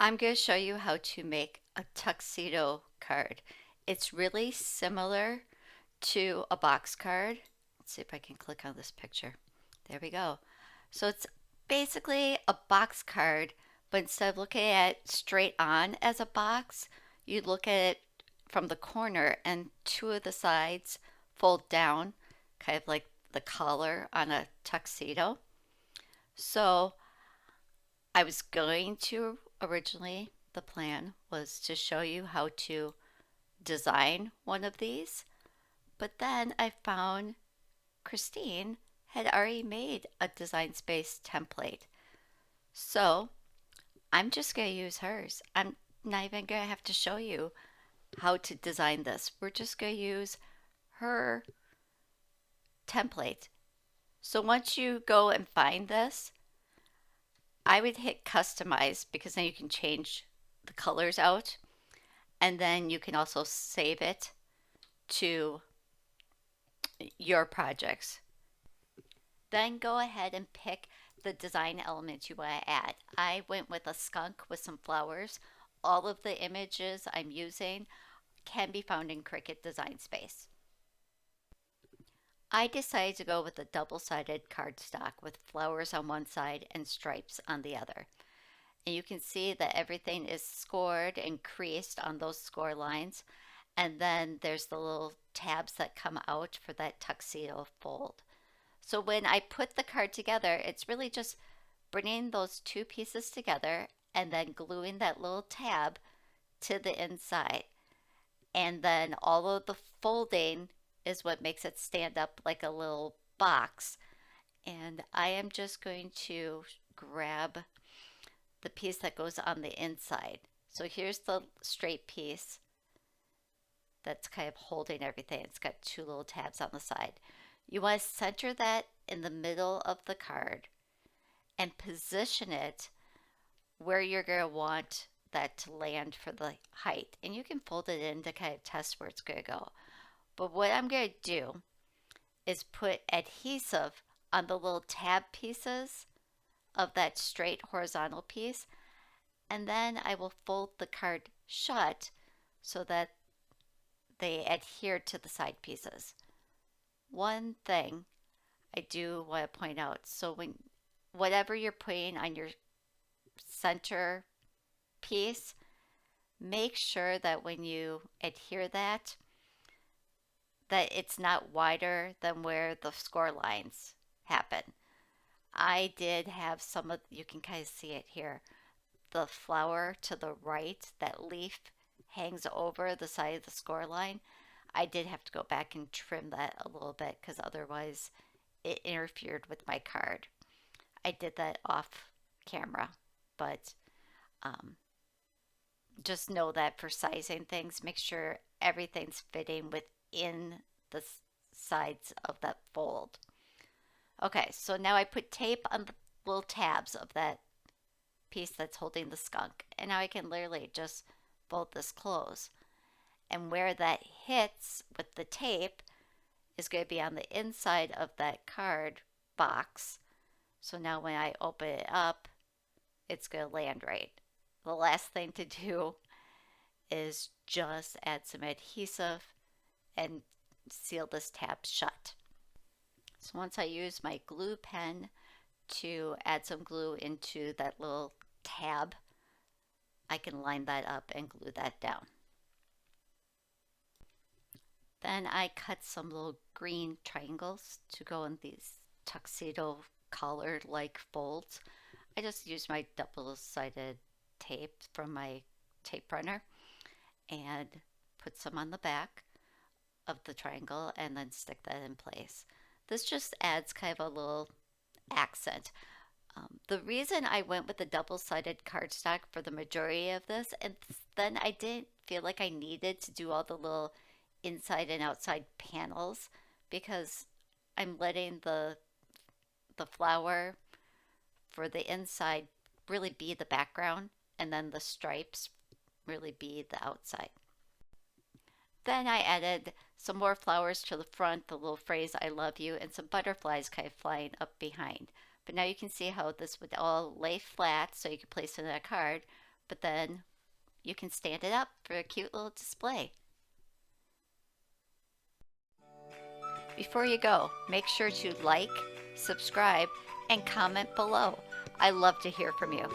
I'm going to show you how to make a tuxedo card. It's really similar to a box card. Let's see if I can click on this picture. There we go. So it's basically a box card, but instead of looking at it straight on as a box, you look at it from the corner and two of the sides fold down, kind of like the collar on a tuxedo. So I was going to originally, the plan was to show you how to design one of these, but then I found Christine had already made a Design Space template. So I'm just going to use hers. I'm not even going to have to show you how to design this. We're just going to use her template. So once you go and find this, I would hit customize because then you can change the colors out, and then you can also save it to your projects. Then go ahead and pick the design elements you want to add. I went with a skunk with some flowers. All of the images I'm using can be found in Cricut Design Space. I decided to go with a double-sided cardstock with flowers on one side and stripes on the other. And you can see that everything is scored and creased on those score lines. And then there's the little tabs that come out for that tuxedo fold. So when I put the card together, it's really just bringing those two pieces together and then gluing that little tab to the inside. And then all of the folding is what makes it stand up like a little box. And I am just going to grab the piece that goes on the inside. So here's the straight piece that's kind of holding everything. It's got two little tabs on the side. You want to center that in the middle of the card and position it where you're going to want that to land for the height. And you can fold it in to kind of test where it's going to go. But what I'm going to do is put adhesive on the little tab pieces of that straight horizontal piece, and then I will fold the card shut so that they adhere to the side pieces. One thing I do want to point out, so when whatever you're putting on your center piece, make sure that when you adhere that it's not wider than where the score lines happen. I did have some of, you can kind of see it here, the flower to the right, that leaf hangs over the side of the score line. I did have to go back and trim that a little bit because otherwise it interfered with my card. I did that off camera, but just know that for sizing things, make sure everything's fitting within the sides of that fold. Okay, so now I put tape on the little tabs of that piece that's holding the skunk, and now I can literally just fold this close. And where that hits with the tape is going to be on the inside of that card box. So now when I open it up, it's going to land right. The last thing to do is just add some adhesive and seal this tab shut. So once I use my glue pen to add some glue into that little tab, I can line that up and glue that down. Then I cut some little green triangles to go in these tuxedo collar-like folds. I just used my double-sided tape from my tape runner and put some on the back of the triangle and then stick that in place. This just adds kind of a little accent. The reason I went with the double-sided cardstock for the majority of this, and then I didn't feel like I needed to do all the little inside and outside panels because I'm letting the flower for the inside really be the background and then the stripes really be the outside. Then I added some more flowers to the front, the little phrase I love you, and some butterflies kind of flying up behind. But now you can see how this would all lay flat so you can place it in a card, but then you can stand it up for a cute little display. Before you go, make sure to like, subscribe, and comment below. I love to hear from you.